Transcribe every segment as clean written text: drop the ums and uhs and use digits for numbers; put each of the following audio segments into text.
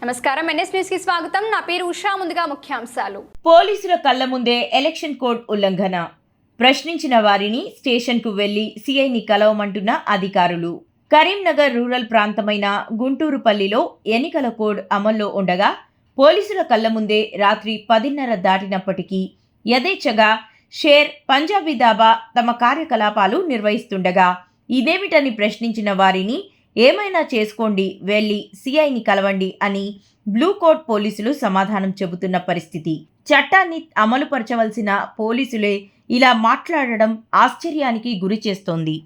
నమస్కారం NS news కి స్వాగతం. నా పేరు ఉషా. ముందుగా ముఖ్యాంశాలు. పోలీసుల కళ్ల ముందే ఎలక్షన్ కోడ్ ఉల్లంఘన. ప్రశ్నించిన వారిని స్టేషన్కు వెళ్లి సీఐని కలవమంటున్న అధికారులు. కరీంనగర్ రూరల్ ప్రాంతమైన గుంటూరుపల్లిలో ఎన్నికల కోడ్ అమల్లో ఉండగా పోలీసుల కళ్ల ముందే రాత్రి 10:30 దాటినప్పటికీ యథేచ్ఛగా షేర్, పంజాబీ దాబా తమ కార్యకలాపాలు నిర్వహిస్తుండగా ఇదేమిటని ప్రశ్నించిన వారిని ఏమైనా చేసుకోండి, వెళ్లి సీఐని కలవండి అని బ్లూ కోట్ పోలీసులు సమాధానం చెబుతున్న పరిస్థితి. చట్టాన్ని అమలుపరచవలసిన పోలీసులే ఇలా మాట్లాడడం ఆశ్చర్యానికి గురి చేస్తోంది.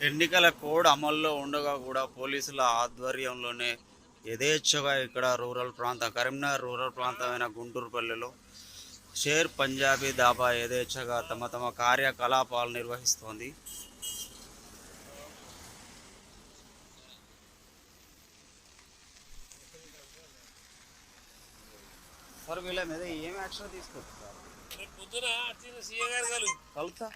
ఎన్నికల కోడ్ అమల్లో ఉండగా కూడా పోలీసుల ఆధ్వర్యంలోనే యథేచ్ఛగా ఇక్కడ కరీంనగర్ రూరల్ ప్రాంతమైన గుంటూరుపల్లిలో షేర్, పంజాబీ దాబా యథేచ్ఛగా తమ కార్యకలాపాలు నిర్వహిస్తోంది. సార్ వీళ్ళ మీద ఏం యాక్షన్ తీసుకొచ్చారు? పొద్దున సీఏ గారు కలుగుతా